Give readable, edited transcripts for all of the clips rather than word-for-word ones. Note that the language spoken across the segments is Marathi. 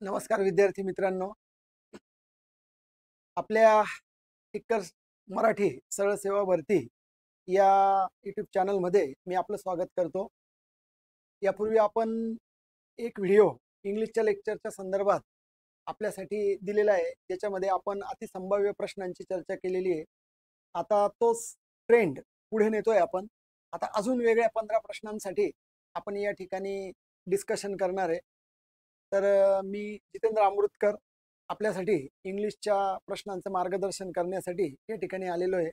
नमस्कार विद्यार्थी मित्रांनो. आपल्या टिक्कर्स मराठी सरळ सेवा भरती या यूट्यूब चॅनलमध्ये मी आपलं स्वागत करतो. यापूर्वी आपण एक व्हिडिओ इंग्लिशच्या लेक्चरच्या संदर्भात आपल्यासाठी दिलेला आहे, ज्याच्यामध्ये आपण अतिसंभाव्य प्रश्नांची चर्चा केलेली आहे. आता तोच ट्रेंड पुढे नेतोय आपण. आता अजून वेगळ्या 15 प्रश्नांसाठी आपण या ठिकाणी डिस्कशन करणार आहे. तर मी जितेंद्र अमृतकर आपल्यासाठी इंग्लिशच्या प्रश्नांचं मार्गदर्शन करण्यासाठी या ठिकाणी आलेलो आहे.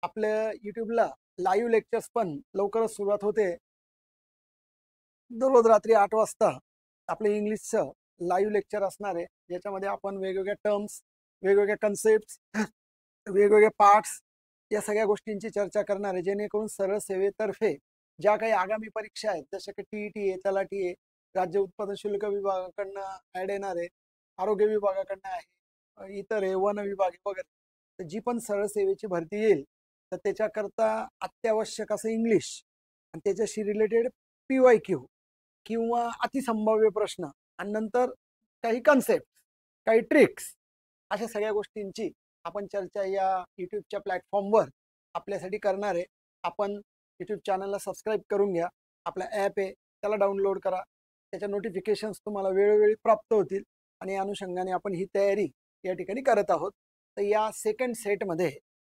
आपल्या यूट्यूबला लाईव्ह लेक्चर्स पण लवकरच सुरुवात होते. दररोज रात्री 8 वाजता आपले इंग्लिशचं लाईव्ह लेक्चर असणार आहे, ज्याच्यामध्ये आपण वेगवेगळ्या टर्म्स, वेगवेगळ्या कन्सेप्ट्स, वेगवेगळे पार्ट्स या सगळ्या गोष्टींची चर्चा करणार आहे, जेणेकरून सरळ सेवेतर्फे ज्या काही आगामी परीक्षा आहेत, जसं की टीईटी आहे, तलाठी आहे, राज्य उत्पादन शुल्क विभागाकडनं ॲड येणार आहे, आरोग्य विभागाकडनं आहे, इतर आहे, वन विभाग वगैरे, तर जी पण सरळ सेवेची भरती येईल तर त्याच्याकरता अत्यावश्यक असं इंग्लिश आणि त्याच्याशी रिलेटेड PYQ किंवा अतिसंभाव्य प्रश्न आणि नंतर काही कन्सेप्ट, काही ट्रिक्स, अशा सगळ्या गोष्टींची आपण चर्चा या यूट्यूबच्या प्लॅटफॉर्मवर आपल्यासाठी करणार आहे. आपण यूट्यूब चॅनलला सबस्क्राईब करून घ्या. आपला ॲप आहे त्याला डाउनलोड करा. त्याच्या नोटिफिकेशन्स तुम्हाला वेळोवेळी प्राप्त होतील आणि या अनुषंगाने आपण ही तयारी या ठिकाणी करत आहोत. तर या सेकंड सेटमध्ये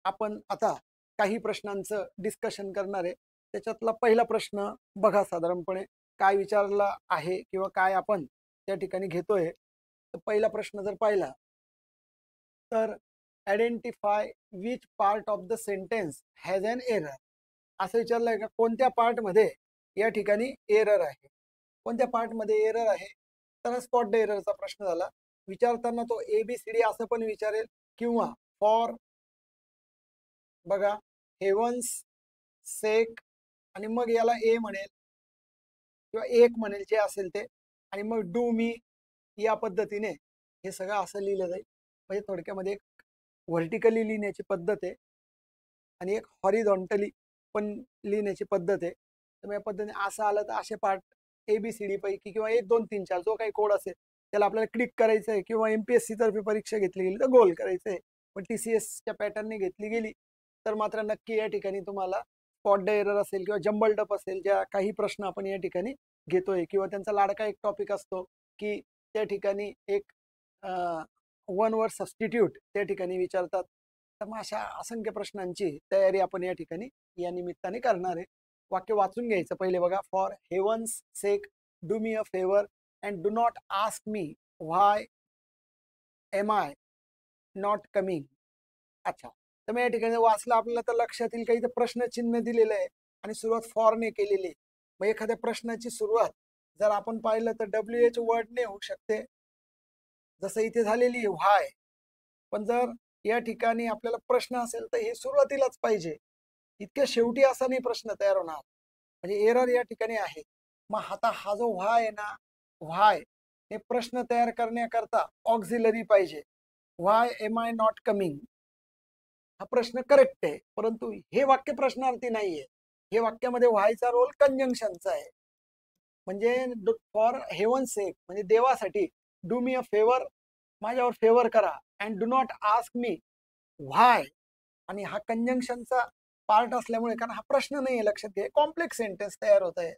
आपण आता काही प्रश्नांचं डिस्कशन करणार आहे. त्याच्यातला पहिला प्रश्न बघा साधारणपणे काय विचारला आहे किंवा काय आपण त्या ठिकाणी घेतोय. तर पहिला प्रश्न जर पाहिला तर identify which part of the sentence has an error, असं विचारलंय का कोणत्या पार्टमध्ये या ठिकाणी एरर आहे, कोणत्या पार्टमध्ये एरर आहे. तर स्पॉट एररचा प्रश्न झाला. विचारताना तो ABCD असं पण विचारेल किंवा फॉर बघा हेवन्स सेक आणि मग याला ए म्हणेल किंवा एक म्हणेल जे असेल ते, आणि मग डू मी या पद्धतीने हे सगळं असं लिहिलं जाईल. म्हणजे थोडक्यामध्ये एक व्हर्टिकली लिहिण्याची पद्धत आहे आणि एक हॉरिझॉन्टली पण लिहिण्याची पद्धत आहे. तर या पद्धतीने असं आलं तर असे पार्ट ABCD पैकी किंवा 1 2 3 4 जो काही कोड असेल त्याला आपल्याला क्लिक करायचं आहे, किंवा MPSC तर्फे परीक्षा घेतली गेली तर गोल करायचं आहे. पण TCSच्या पॅटर्नने घेतली गेली तर मात्र नक्की या ठिकाणी तुम्हाला स्पॉट एरर असेल किंवा जम्बल्ड अप असेल, ज्या काही प्रश्न आपण या ठिकाणी घेतोय, किंवा त्यांचा लाडका एक टॉपिक असतो की त्या ठिकाणी एक वन वर्ड सबस्टिट्यूट त्या ठिकाणी विचारतात. तर मग अशा असंख्य प्रश्नांची तयारी आपण या ठिकाणी या निमित्ताने करणार आहे. वाक्य वाचून घ्यायचं पहिले बघा. For heaven's sake do me a favour and do not ask me why am I not coming. अच्छा, तर मग या ठिकाणी वाचलं आपल्याला तर लक्षात येईल काही तर प्रश्नचिन्ह दिलेलं आहे आणि सुरुवात फॉरने केलेली आहे. मग एखाद्या प्रश्नाची सुरुवात जर आपण पाहिलं तर WH वर्डने होऊ शकते, जसं इथे झालेली आहे व्हाय. पण जर या ठिकाणी आपल्याला प्रश्न असेल तर हे सुरुवातीलाच पाहिजे, इतक्या शेवटी असा नाही प्रश्न तयार होणार. म्हणजे एरर या ठिकाणी आहे. मग आता हा जो व्हाय आहे ना, व्हाय हे प्रश्न तयार करण्याकरता ऑक्झिलरी पाहिजे. व्हाय एम आय नॉट कमिंग हा प्रश्न करेक्ट आहे, परंतु हे वाक्य प्रश्नार्थी नाहीये. हे वाक्यामध्ये व्हायचा रोल कंजंक्शनचा आहे. म्हणजे फॉर हेवन सेक म्हणजे देवासाठी, डू मी अ फेवर माझ्यावर फेवर करा, and do not ask me why, आणि हा कंजंक्शनचा पार्ट असल्यामुळे, कारण हा प्रश्न नाही आहे लक्षात घ्या, कॉम्प्लेक्स सेंटेन्स तयार होत आहे.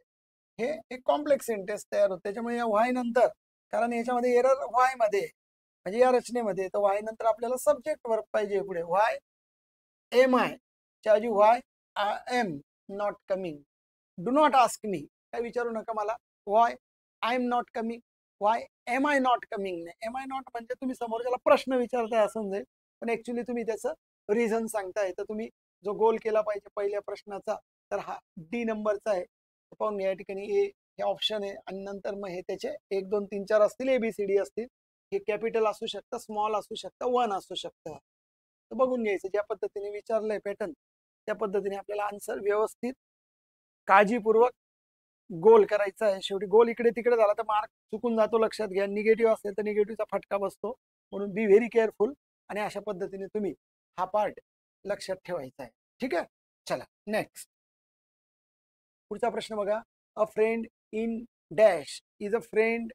हे एक कॉम्प्लेक्स सेंटेन्स तयार होत, त्याच्यामुळे या व्हाय नंतर, कारण याच्यामध्ये एरर व्हाय मध्ये म्हणजे या रचनेमध्ये, तर व्हाय नंतर आपल्याला सब्जेक्ट वर्ब पाहिजे पुढे. व्हाय एम आय च्या ऐवजी why I am not coming. Do not ask me, काय विचारू नका मला. Why I am not coming, why am I not coming. नाही, एम आय नॉट म्हणजे तुम्ही समोरच्याला प्रश्न विचारताय असं जाईल, पण ऍक्च्युली तुम्ही त्याचं रिझन सांगताय. तर तुम्ही जो गोल केला पाहिजे पहिल्या प्रश्नाचा, तर हा D नंबरचा आहे. पाहून या ठिकाणी ए हे ऑप्शन आहे, आणि नंतर मग हे त्याचे 1 2 3 4 असतील, ABCD असतील. हे कॅपिटल असू शकतं, स्मॉल असू शकतं, वन असू शकतं. तर बघून घ्यायचं ज्या पद्धतीने विचारलंय पॅटर्न, त्या पद्धतीने आपल्याला आन्सर व्यवस्थित काळजीपूर्वक गोल करायचा आहे. शेवटी गोल इकडे तिकडे झाला तर मार्क चुकून जातो, लक्षात घ्या. निगेटिव्ह असेल तर निगेटिव्हचा फटका बसतो, म्हणून बी व्हेरी केअरफुल. आणि अशा पद्धतीने तुम्ही हा पार्ट लक्षात ठेवायचा आहे. ठीक आहे, चला नेक्स्ट. पुढचा प्रश्न बघा. A friend in dash is a friend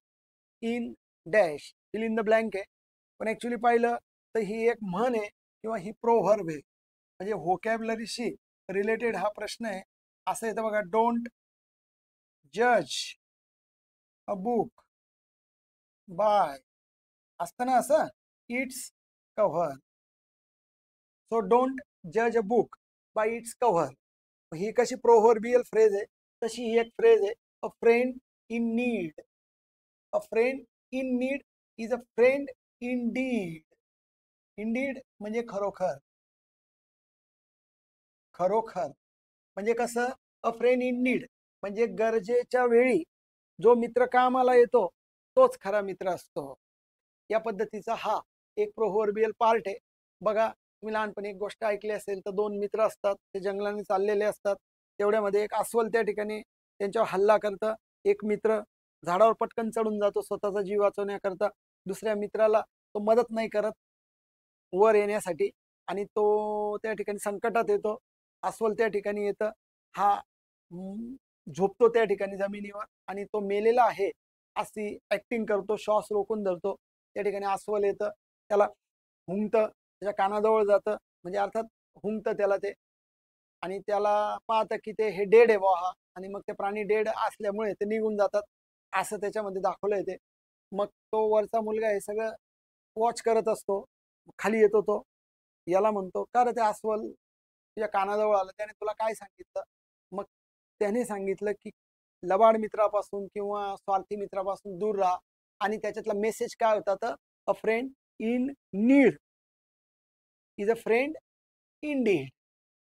in dash fill in the blank आहे, पण ऍक्च्युली पाहिलं तर ही एक म्हण आहे किंवा ही प्रोव्हर्ब आहे, म्हणजे व्होकॅब्युलरीशी रिलेटेड हा प्रश्न आहे. असं येतं बघा, डोंट जज अ बुक बाय, असतं ना असं, इट्स कव्हर. सो डोंट जज a book by its cover. ही कशी प्रोव्हर्बियल फ्रेज आहे, तशी ही एक फ्रेज आहे, a friend in need. A friend in need is a friend in deed. Indeed म्हणजे खरोखर, खरोखर म्हणजे कसं, अ फ्रेंड इन नीड म्हणजे गरजेच्या वेळी जो मित्र कामाला येतो तोच खरा मित्र असतो. या पद्धतीचा हा एक प्रोव्हर्बियल पार्ट आहे. बघा, तुम्ही लहानपणी एक गोष्ट ऐकली असेल तर दोन मित्र असतात, ते जंगलाने चाललेले असतात. तेवढ्यामध्ये एक अस्वल त्या ठिकाणी त्यांच्यावर हल्ला करतं. एक मित्र झाडावर पटकन चढून जातो स्वतःचा जीव वाचवण्याकरता. दुसऱ्या मित्राला तो मदत नाही करत वर येण्यासाठी, आणि तो त्या ठिकाणी संकटात येतो. अस्वल त्या ठिकाणी येतं, हा झोपतो त्या ठिकाणी जमिनीवर, आणि तो मेलेला आहे अशी ऍक्टिंग करतो, श्वास रोखून धरतो. त्या ठिकाणी अस्वल येतं, त्याला हुंकतं, त्याच्या कानाजवळ जातं, म्हणजे अर्थात हुंकतं त्याला ते, आणि त्याला पाहतं की ते हे डेड आहे बुवा हा, आणि मग ते प्राणी डेड असल्यामुळे ते निघून जातात, असं त्याच्यामध्ये दाखवलं येते. मग तो वरचा मुलगा हे सगळं वॉच करत असतो. खाली येतो तो, याला म्हणतो, का रे ते अस्वल तुझ्या कानाजवळ आलं, त्याने तुला काय सांगितलं? मग त्याने सांगितलं की लबाड मित्रापासून किंवा स्वार्थी मित्रापासून दूर राहा. आणि त्याच्यातला मेसेज काय होता तर, अ friend in need is a friend in did.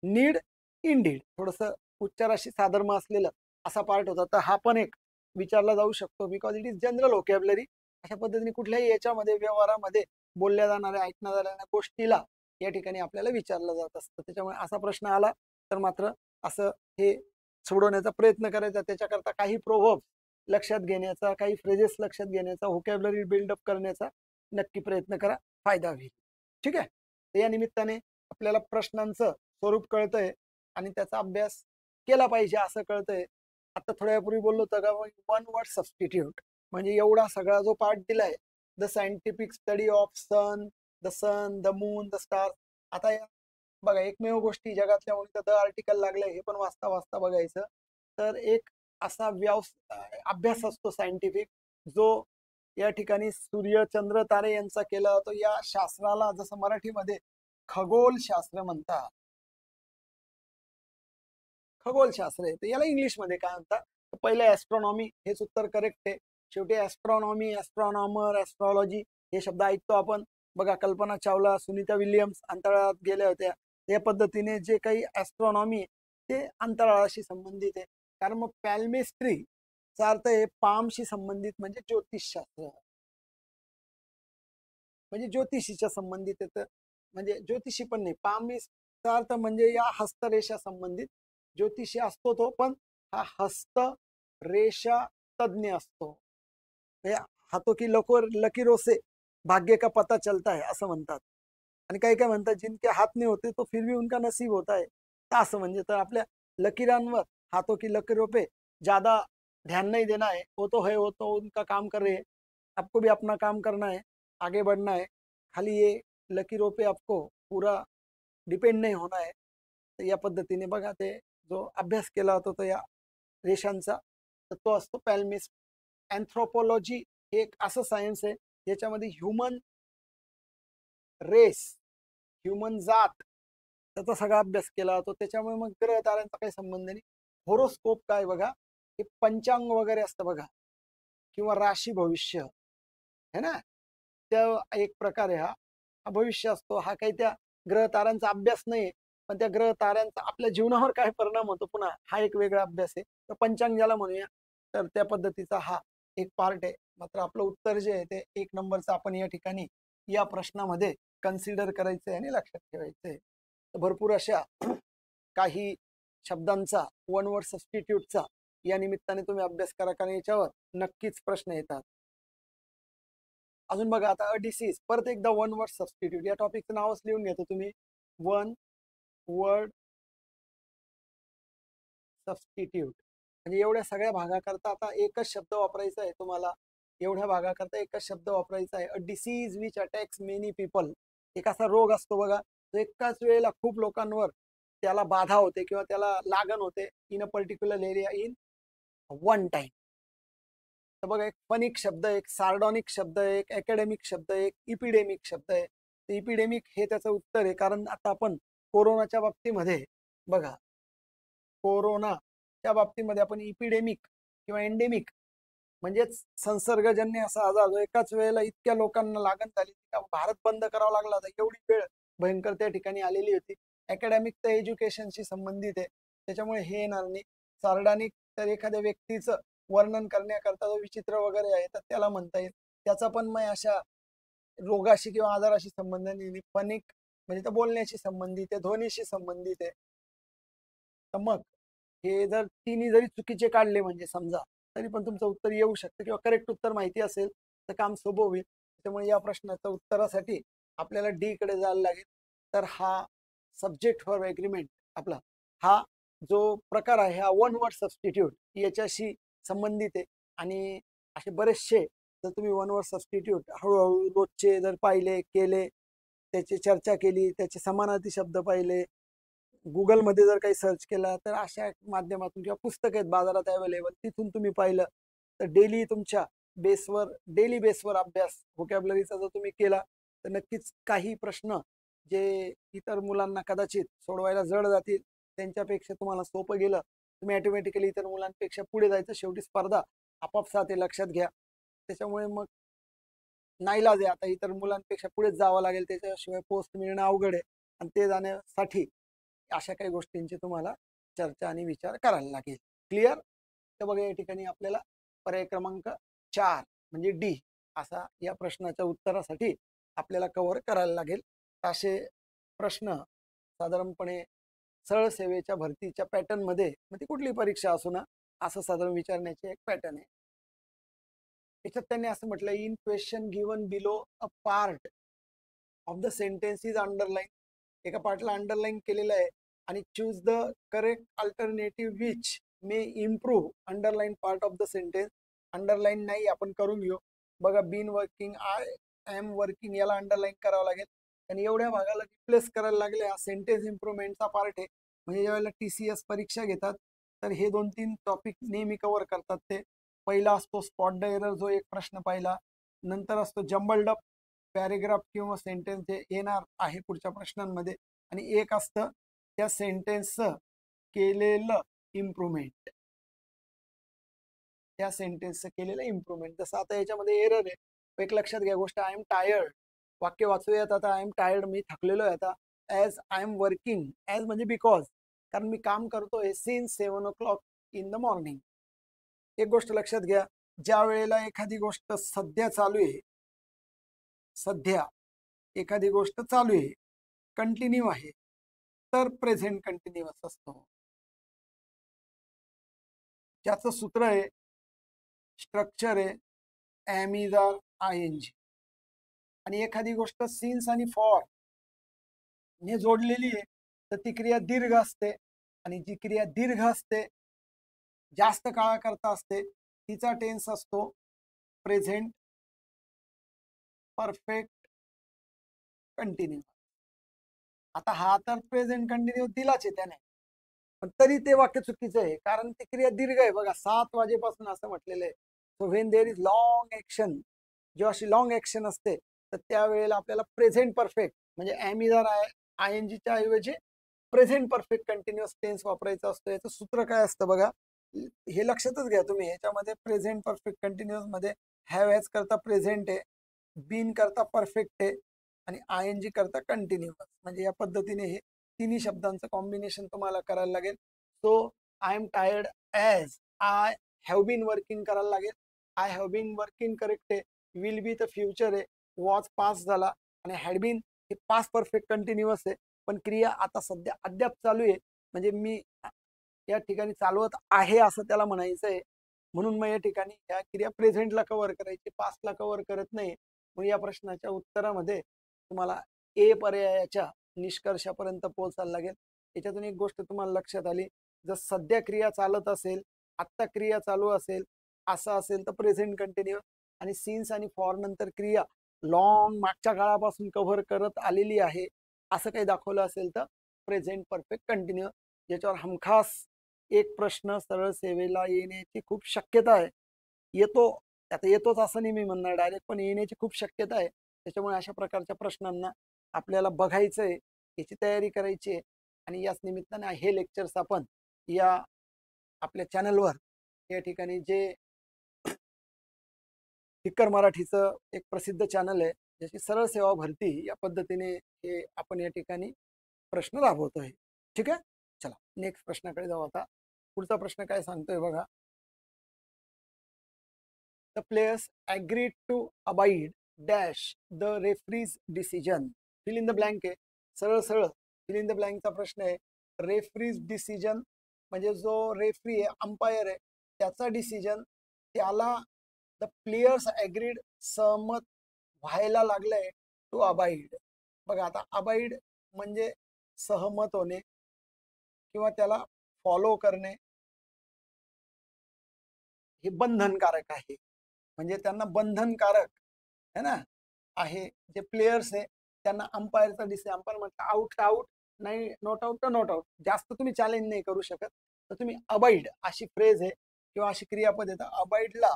Need in deed थोडस उच्चाराशी साधर्म असलेलं असा पार्ट होता. तर हा पण एक विचारला जाऊ शकतो, because it is general vocabulary. अशा पद्धतीने कुठल्याही याच्यामध्ये व्यवहारामध्ये बोलल्या जाणाऱ्या ऐकण्यात जाणाऱ्या गोष्टीला या ठिकाणी आपल्याला विचारलं जात असतं. त्याच्यामुळे असा प्रश्न आला तर मात्र असं हे सोडवण्याचा प्रयत्न करायचा. त्याच्याकरता काही प्रोव्हर्ब लक्षात घेण्याचा, काही फ्रेजेस लक्षात घेण्याचा, व्होकॅब्युलरी बिल्डअप करण्याचा नक्की प्रयत्न करा, फायदा होईल. ठीक आहे. तर या निमित्ताने आपल्याला प्रश्नांचं स्वरूप कळतंय आणि त्याचा अभ्यास केला पाहिजे असं कळतंय. आता थोड्या वेळापूर्वी बोललो होतं का, वन वर्ड सबस्टिट्यूट म्हणजे एवढा सगळा जो पार्ट दिलाय, the scientific study of sun, the moon, the star. आता बघा, एकमेव गोष्टी जगातल्या म्हणून द आर्टिकल लागलंय, हे पण वाचता वाचता बघायचं. तर एक असा अभ्यास असतो सायंटिफिक, जो या ठिकाणी सूर्य, चंद्र, तारे यांचा केला जातो. या शास्त्राला जसं मराठीमध्ये खगोलशास्त्र म्हणतात. खगोलशास्त्र आहे, तर याला इंग्लिशमध्ये काय म्हणतात? पहिले ऍस्ट्रॉनॉमी हेच उत्तर करेक्ट आहे. शेवटी ऍस्ट्रॉनॉमी, ऍस्ट्रॉनॉमर, ऍस्ट्रॉलॉजी हे शब्द ऐकतो आपण. बघा, कल्पना चावला, सुनीता विल्यम्स अंतराळात गेल्या होत्या. या पद्धतीने जे काही ऍस्ट्रॉनॉमी ते अंतराळाशी संबंधित आहे. कारण मग पॅल्मेस्ट्रीचा अर्थ आहे पामशी संबंधित, म्हणजे ज्योतिषशास्त्र, म्हणजे ज्योतिषीच्या संबंधित येतं. म्हणजे ज्योतिषी पण नाही, पामिसचा अर्थ म्हणजे या हस्तरेषा संबंधित. ज्योतिषी असतो तो, पण हा हस्तरेषा तज्ञ असतो. म्हणजे हातो की लकीरों से भाग्य का पता चलता है असं म्हणतात. आणि काही काय म्हणतात, जिनके हात नहीं होते तो फिर भी उनका नसीब होता है. तर असं म्हणजे, तर आपल्या लकीरांवर, हातो की लकीरों पे ज्यादा ध्यान नहीं देना है. वो तो है, वो तो उनका काम कर रहे हैं, आपको भी अपना काम करना है, आगे बढ़ना है. खाली ये लकीरों पे आपको पूरा डिपेंड नाही होणार आहे. तर या पद्धतीने बघा, ते जो अभ्यास केला होता तो या रेषांचा, तर तो असतो पॅल्मिस. अँथ्रोपॉलॉजी हे एक असं सायन्स आहे ज्याच्यामध्ये ह्युमन रेस, ह्युमन जात, त्याचा सगळा अभ्यास केला जातो. त्याच्यामुळे मग ग्रह ताऱ्यांचा काही संबंध नाही. होरोस्कोप काय बघा, हे पंचांग वगैरे असतं बघा, किंवा राशी भविष्य है ना, त्या एक प्रकार आहे हा. हा भविष्य असतो. हा काही त्या ग्रह ताऱ्यांचा अभ्यास नाही, पण त्या ग्रह ताऱ्यांचा आपल्या जीवनावर काय परिणाम होतो पुन्हा हा एक वेगळा अभ्यास आहे. तर पंचांग ज्याला म्हणूया, तर त्या पद्धतीचा हा एक पार्ट आहे. मात्र आपलं उत्तर जे आहे ते एक नंबरचं आपण या ठिकाणी या प्रश्नामध्ये कन्सिडर करायचंय आणि लक्षात ठेवायचंय. तर भरपूर अशा काही शब्दांचा, वन वर्ड सबस्टिट्यूटचा या निमित्ताने तुम्ही अभ्यास करा, कारण याच्यावर नक्कीच प्रश्न येतात. अजून बघा, आता डिसीज, परत एकदा वन वर्ड सबस्टिट्यूट या टॉपिकचं नावच लिहून घेतो तुम्ही. वन वर्ड सबस्टिट्यूट म्हणजे एवढ्या सगळ्या भागाकरता आता एकच शब्द वापरायचा आहे तुम्हाला, एवढ्या भागाकरता एकच शब्द वापरायचा आहे. A disease which attacks many people. एक असा रोग असतो बघा, तो एकाच वेळेला खूप लोकांवर त्याला बाधा होते किंवा त्याला लागण होते in a particular area in one time. तर बघा, एक फनिक शब्द, एक सार्डॉनिक शब्द, एक अकॅडमिक शब्द, एक इपिडेमिक शब्द आहे. इपिडेमिक हे त्याचं उत्तर आहे, कारण आता आपण कोरोनाच्या बाबतीमध्ये बघा, कोरोनाच्या बाबतीमध्ये आपण इपिडेमिक किंवा एंडेमिक म्हणजेच संसर्गजन्य असा आजार जो एकाच वेळेला इतक्या लोकांना लागण झाली, भारत बंद करावा लागला होता, एवढी वेळ भयंकर त्या ठिकाणी आलेली होती. अकॅडमिक तर एज्युकेशनशी संबंधित आहे, त्याच्यामुळे हे येणार नाही. सार्डानिक तर एखाद्या व्यक्तीचं वर्णन करण्याकरता जो विचित्र वगैरे आहे तर त्याला म्हणता येईल, त्याचा पण मग अशा रोगाशी किंवा आजाराशी संबंध नाही. फनिक म्हणजे तर बोलण्याशी संबंधित आहे, ध्वनीशी संबंधित आहे. तर मग हे जर तिन्ही जरी चुकीचे काढले म्हणजे समजा, तरी पण तुमचं उत्तर येऊ शकतं किंवा करेक्ट उत्तर माहिती असेल तर काम सोपं होईल. त्यामुळे या प्रश्नाच्या उत्तरासाठी आपल्याला डी कडे जायला लागेल. तर हा सब्जेक्ट फॉर एग्रीमेंट आपला हा जो प्रकार आहे हा वन वर्ड सबस्टिट्यूट याच्याशी संबंधित आहे. आणि असे बरेचसे जर तुम्ही वन वर्ड सबस्टिट्यूट हळूहळू रोजचे जर पाहिले केले, त्याची चर्चा केली, त्याचे समानार्थी शब्द पाहिले, गुगलमध्ये जर काही सर्च केला तर अशा माध्यमातून किंवा पुस्तक आहेत बाजारात अवेलेबल, तिथून तुम्ही पाहिलं तर डेली बेसवर अभ्यास व्होकॅब्लरीचा जर तुम्ही केला तर नक्कीच काही प्रश्न जे इतर मुलांना कदाचित सोडवायला जड जातील त्यांच्यापेक्षा तुम्हाला सोपं गेलं, तुम्ही ऑटोमॅटिकली इतर मुलांपेक्षा पुढे जायचं. शेवटी स्पर्धा आपापसात हे लक्षात घ्या. त्याच्यामुळे मग नाईलाज आहे, आता इतर मुलांपेक्षा पुढेच जावं लागेल, त्याच्याशिवाय पोस्ट मिळणं अवघड आहे. आणि ते जाण्यासाठी अशा काही गोष्टींची तुम्हाला चर्चा आणि विचार करायला लागेल. क्लिअर? तर बघा, या ठिकाणी आपल्याला पर्याय क्रमांक 4 म्हणजे डी असा या प्रश्नाच्या उत्तरासाठी आपल्याला कव्हर करायला लागेल. असे प्रश्न साधारणपणे सरळ सेवेच्या भरतीच्या पॅटर्न मध्ये, मग ती कुठली परीक्षा असो ना, असं साधारण विचारण्याचे एक पॅटर्न आहे. याच्यात त्यांनी असं म्हटलं, in question given below a part of the sentence is underline. एका पार्टला अंडरलाईन केलेलं आहे आणि choose the correct alternative which may improve underline part of the sentence. Underline नाही, आपण करून घेऊ. बघा, been working, I am working याला अंडरलाईन करावं लागेल आणि एवढ्या भागाला रिप्लेस करायला लागले. हा सेंटेन्स इम्प्रूव्हमेंटचा पार्ट आहे. म्हणजे ज्यावेळेला TCS परीक्षा घेतात तर हे 2-3 टॉपिक नेहमी कव्हर करतात. ते पहिला असतो स्पॉट द एरर, जो एक प्रश्न पाहिला. नंतर असतो जम्बल्ड अप पॅरेग्राफ किंवा सेंटेन्स, जे येणार आहे पुढच्या प्रश्नांमध्ये. आणि एक असतं त्या सेंटेन्सचं केलेलं इम्प्रूव्हमेंट, त्या सेंटेन्सचं केलेलं इम्प्रूव्हमेंट. जसं आता याच्यामध्ये एरर आहे, एक लक्षात घ्या गोष्ट, आय एम टायर्ड. वाक्य वाचूयात आता. आय एम टायर्ड, मी थकलेलो आहे आता. As I am working, as म्हणजे बिकॉज, कारण मी काम करतोय since 7 o'clock in the morning. एक गोष्ट लक्षात घ्या, ज्या वेळेला एखादी गोष्ट सध्या चालू आहे, सध्या एखादी गोष्ट चालू आहे, कंटिन्यू आहे, तर प्रेझेंट कंटिन्युअस असतो. ज्याचं सूत्र आहे, स्ट्रक्चर आहे एम इज आर ING. आणि एखादी गोष्ट सिन्स आणि फॉर ने जोडलेली आहे तर ती क्रिया दीर्घ असते. आणि जी क्रिया दीर्घ असते, जास्त काळाकरता असते, तिचा टेन्स असतो प्रेझेंट परफेक्ट कंटिन्युअस. आता हा तर प्रेझेंट कंटिन्युअस दिलाच आहे त्याने, पण तरी ते वाक्य चुकीचं आहे, कारण ती क्रिया दीर्घ आहे. बघा, 7 वाजेपासून असं म्हटलेलं आहे. So when there is long action, जेव्हा अशी लॉंग ऍक्शन असते तर त्यावेळेला आपल्याला प्रेझेंट परफेक्ट म्हणजे एम इज आर ING च्या ऐवजी प्रेझेंट परफेक्ट कंटिन्युअस टेन्स वापरायचं असतं. याचं सूत्र काय असतं बघा, हे लक्षातच घ्या तुम्ही. ह्याच्यामध्ये प्रेझेंट परफेक्ट कंटिन्युअस मध्ये हॅव हॅज करता प्रेझेंट आहे, बीन करता परफेक्ट आहे आणि ING करता कंटिन्युअस. म्हणजे या पद्धतीने हे तिन्ही शब्दांचं कॉम्बिनेशन तुम्हाला करायला लागेल. So I am tired as I have been working करायला लागेल. I have been working correct आहे. विल बी तर फ्युचर आहे, वॉज पास झाला आणि हॅड बीन हे पास परफेक्ट कंटिन्युअस आहे. पण क्रिया आता सध्या अद्याप चालू आहे, म्हणजे मी या ठिकाणी चालवत आहे असं त्याला म्हणायचं आहे. म्हणून मग या ठिकाणी या क्रिया प्रेझेंटला कव्हर करायची, पास्टला कव्हर करत नाही. मग या प्रश्नाच्या उत्तरामध्ये तुम्हाला ए पर्यायाच्या निष्कर्षापर्यंत पोहोचायला लागेल. याच्यातून एक गोष्ट तुम्हाला लक्षात आली, जर सध्या क्रिया चालत असेल, आत्ता क्रिया चालू असेल, असं असेल तर प्रेझेंट कंटिन्युअस, आणि सिन्स आणि फॉर नंतर क्रिया लॉंग मागच्या काळापासून कव्हर करत आलेली आहे असं काही दाखवलं असेल तर प्रेझेंट परफेक्ट कंटिन्यू, ज्याच्यावर हमखास एक प्रश्न सरळ सेवेला येण्याची खूप शक्यता आहे. येतो, आता येतोच असं नाही मी म्हणणार डायरेक्ट, पण येण्याची खूप शक्यता आहे. त्याच्यामुळे अशा प्रकारच्या प्रश्नांना आपल्याला बघायचंय, याची तयारी करायची आहे. आणि याच निमित्ताने हे लेक्चर्स आपण या आपल्या चॅनलवर या ठिकाणी जे टिक्कर मराठीचं एक प्रसिद्ध चॅनल आहे, ज्याची सरळ सेवा भरती या पद्धतीने हे आपण या ठिकाणी प्रश्न राबवतोय. ठीक आहे, चला नेक्स्ट प्रश्नाकडे जाऊ. आता पुढचा प्रश्न काय सांगतोय बघा. The players agreed to abide dash the referee's decision. Fill in the blank आहे, सरळ सरळ फिल इन द ब्लँकचा प्रश्न आहे. रेफरीज डिसिजन म्हणजे जो रेफरी आहे, अंपायर आहे, त्याचा डिसिजन त्याला द प्लेयर्स अग्रीड सहमत व्हायला लागलंय टू अबाइड. बघा आता अबाइड म्हणजे सहमत होणे किंवा त्याला फॉलो करणे, हे बंधनकारक आहे. म्हणजे त्यांना बंधनकारक है ना आहे. जे प्लेयर्स आहे त्यांना अंपायरचा डिसिजन, अंपायर म्हटलं आउट आउट, नाही नॉट आउट तर नॉट आउट, जास्त तुम्ही चॅलेंज नाही करू शकत, तर तुम्ही अबाइड अशी फ्रेज आहे किंवा अशी क्रियापद आहे. अबाइडला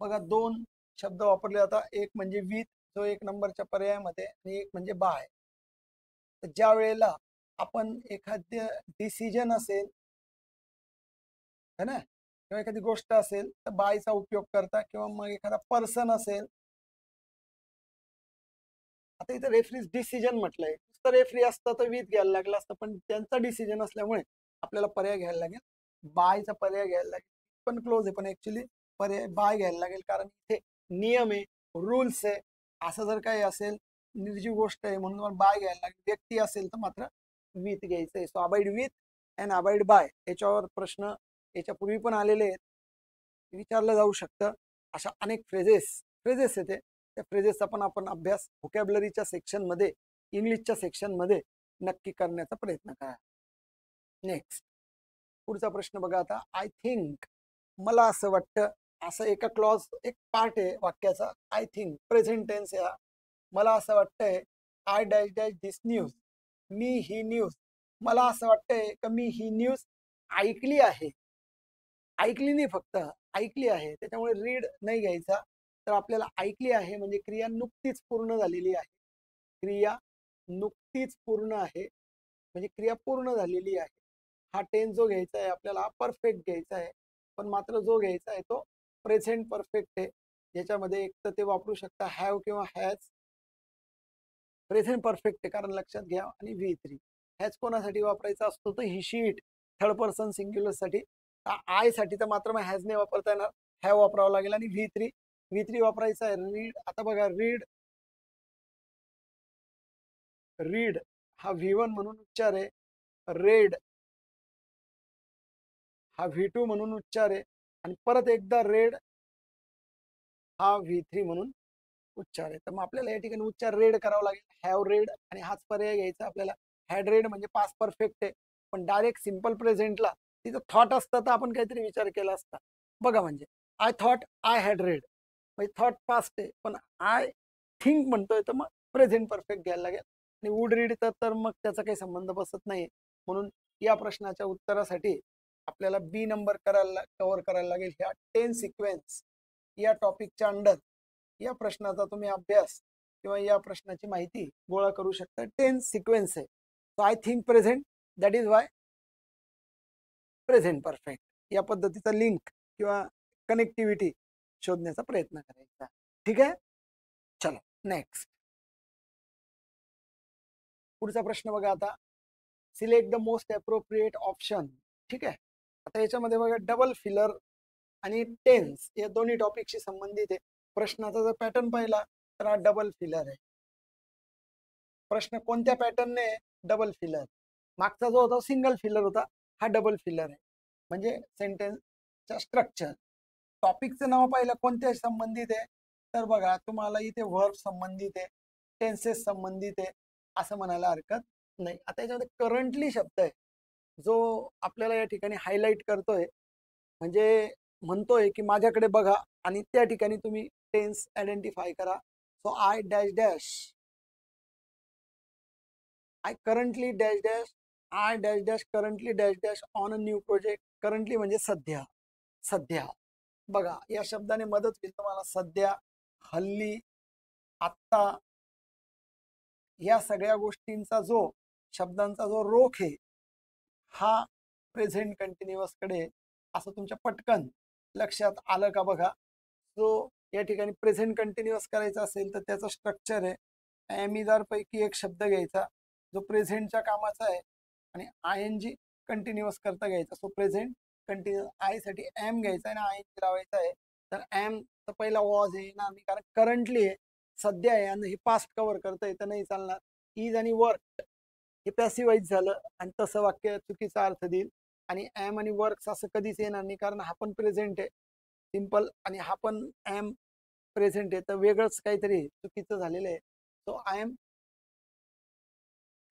बघा दोन शब्द वापरले जातात, एक म्हणजे विथ जो एक नंबरच्या पर्यायामध्ये, आणि एक म्हणजे बाय. तर ज्या वेळेला आपण एखाद्या डिसिजन असेल है ना, किंवा एखादी गोष्ट असेल तर बायचा उपयोग करता, किंवा मग एखादा पर्सन असेल. आता इथं रेफरीज डिसिजन म्हटलंय, नुसतं रेफरी असतं तर विथ घ्यायला लागलं असतं, पण त्यांचा डिसिजन असल्यामुळे आपल्याला पर्याय घ्यायला लागेल, बायचा पर्याय घ्यायला लागेल. पण क्लोज आहे, पण ऍक्च्युली पर्याय बाय घ्यायला लागेल, कारण इथे नियम आहे, रूल्स आहे. असं जर काही असेल निर्जीव गोष्ट आहे म्हणून मला बाय घ्यायला लागेल, व्यक्ती असेल तर मात्र विथ घ्यायचं आहे. So abide with and abide by, याच्यावर प्रश्न याच्यापूर्वी पण आलेले आहेत, विचारलं जाऊ शकतं. अशा अनेक फ्रेजेस येते, त्या फ्रेजेसचा पण आपण अभ्यास व्होकॅब्युलरीच्या सेक्शनमध्ये, इंग्लिशच्या सेक्शनमध्ये नक्की करण्याचा प्रयत्न करा. नेक्स्ट पुढचा प्रश्न बघा. आता आय थिंक, मला असं वाटतं, असं एका क्लॉज एक पार्ट आहे वाक्याचा. आय थिंक प्रेझेंट टेन्स आहे. मला असं वाटतंय I dash dash this news, me he news, मला असं वाटतंय का मी ही न्यूज ऐकली आहे. ऐकली नाही, फक्त ऐकली आहे, त्याच्यामुळे रीड नाही घ्यायचा. तर आपल्याला ऐकली आहे म्हणजे क्रिया नुकतीच पूर्ण झालेली आहे. क्रिया नुकतीच पूर्ण आहे म्हणजे क्रिया पूर्ण झालेली आहे. हा टेन्स जो घ्यायचा आहे आपल्याला, हा परफेक्ट घ्यायचा आहे, पण मात्र जो घ्यायचा आहे तो प्रेझेंट परफेक्ट आहे. याच्यामध्ये एक तर ते वापरू शकता हॅव किंवा हॅज. प्रेझेंट परफेक्ट आहे कारण लक्षात घ्या. आणि V3 हॅज कोणासाठी वापरायचा असतो तर ही शीट थर्ड पर्सन सिंग्युलर साठी. आय साठी तर मात्र मग हॅज नाही वापरता येणार, हॅव वापरावं लागेल. आणि V3 वापरायचा आहे. रीड, आता बघा रीड, रीड हा V1 म्हणून उच्चार आहे, रेड हा V2 म्हणून उच्चार आहे, आणि परत एकदा रेड हा V3 म्हणून उच्चार आहे. तर मग आपल्याला या ठिकाणी उच्चार रेड करावा लागेल, हॅव रेड, आणि हाच पर्याय घ्यायचा आपल्याला. हॅड रेड म्हणजे पास्ट परफेक्ट आहे, पण डायरेक्ट सिम्पल प्रेझेंटला तिथं थॉट असतं तर आपण काहीतरी विचार केला असता. बघा म्हणजे I thought I had red, म्हणजे थॉट पास्ट आहे, पण आय थिंक म्हणतोय तर मग प्रेझेंट परफेक्ट घ्यायला लागेल. आणि वुड रीड तर मग त्याचा काही संबंध बसत नाही. म्हणून या प्रश्नाच्या उत्तरासाठी आपल्याला बी नंबर कव्हर करायला लागेल. ह्या 10 सिक्वेन्स या टॉपिकच्या अंडर या प्रश्नाचा तुम्ही अभ्यास किंवा या प्रश्नाची माहिती गोळा करू शकता. 10 सिक्वेन्स आहे. So I think present, that is why present perfect. या पद्धतीचा लिंक किंवा कनेक्टिव्हिटी शोधण्याचा प्रयत्न करायचा. ठीक आहे, चलो नेक्स्ट पुढचा प्रश्न बघा. आता select the most appropriate option. ठीक आहे, आता याच्यामध्ये बघा डबल फिलर आणि टेन्स या दोन्ही टॉपिकशी संबंधित आहे. प्रश्नाचा जर पॅटर्न पाहिला तर हा डबल फिलर आहे. प्रश्न कोणत्या पॅटर्नने? Double filler. मागचा जो होता सिंगल फिलर होता, हा डबल फिलर आहे. म्हणजे सेंटेन्सचा स्ट्रक्चर. टॉपिकचं नाव पाहिलं कोणत्या संबंधित आहे, तर बघा तुम्हाला इथे वर्ब संबंधित आहे, टेन्सेस संबंधित आहे असं म्हणायला हरकत नाही. आता याच्यामध्ये करंटली शब्द आहे जो आपल्याला या ठिकाणी हायलाइट करतोय, म्हणजे म्हणतोय की माझ्याकडे बघा, आणि त्या ठिकाणी तुम्ही टेन्स आयडेंटिफाय करा. So I dash dash, I currently dash dash, I dash dash currently dash dash on a new project. Currently म्हणजे सध्या, सध्या. बघा या शब्दाने मदत होईल तुम्हाला. सध्या, हल्ली, आत्ता, या सगळ्या गोष्टींचा जो शब्दांचा जो रोख आहे हा प्रेझेंट कंटिन्युअस कडे असं तुमच्या पटकन लक्षात आलं का? बघा, जो या ठिकाणी प्रेझेंट कंटिन्युअस करायचा असेल तर त्याचं स्ट्रक्चर आहे, ॲमिदार पैकी एक शब्द घ्यायचा जो प्रेझेंटच्या कामाचा आहे आणि आय एन जी कंटिन्युअस करता घ्यायचा. सो प्रेझेंट कंटिन्युअस, आय साठी एम घ्यायचा आणि आय एन जी लावायचा आहे. तर एम तर पहिला वॉज आहे ना, कारण करंटली आहे, सध्या आहे आणि हे पास्ट कव्हर करता येतं नाही चालणार. इज आणि वर्क हे पॅसिवाईज झालं आणि तसं वाक्य चुकीचा अर्थ देईल. आणि एम आणि वर्क्स असं कधीच येणार नाही कारण हा पण प्रेझेंट आहे सिंपल आणि हा पण एम प्रेझेंट आहे, तर वेगळंच काहीतरी चुकीचं झालेलं आहे. So I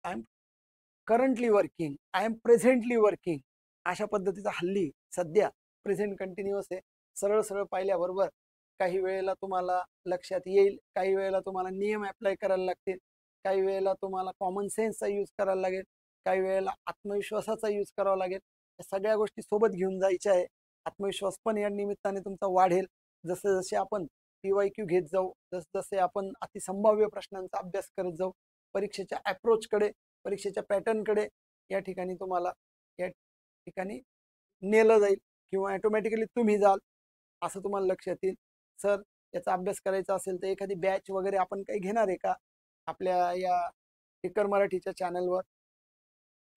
am currently working, I am presently working, अशा पद्धतीचा हल्ली सध्या प्रेझेंट कंटिन्युअस आहे. सरळ सरळ पाहिल्याबरोबर काही वेळेला तुम्हाला लक्षात येईल, काही वेळेला तुम्हाला नियम अप्लाय करायला लागतील, काही वेळेला तुम्हाला कॉमन सेन्सचा यूज करायला लागेल, काही वेळेला आत्मविश्वासाचा यूज करावा लागेल. या सगळ्या गोष्टी सोबत घेऊन जायच्या आहे. आत्मविश्वास पण या निमित्ताने तुमचा वाढेल. जसे जसे आपण PYQ घेत जाऊ, जसे आपण अतिसंभाव्य प्रश्नांचा अभ्यास करत जाऊ, परीक्षेच्या अप्रोचकडे, परीक्षेच्या पॅटर्नकडे या ठिकाणी तुम्हाला या ठिकाणी नेलं जाईल किंवा ऑटोमॅटिकली तुम्ही जाल असं तुम्हाला लक्षात येईल. सर याचा अभ्यास करायचा असेल तर एखादी बॅच वगैरे आपण काही घेणार आहे का आपल्या या टिकर मराठीच्या चॅनलवर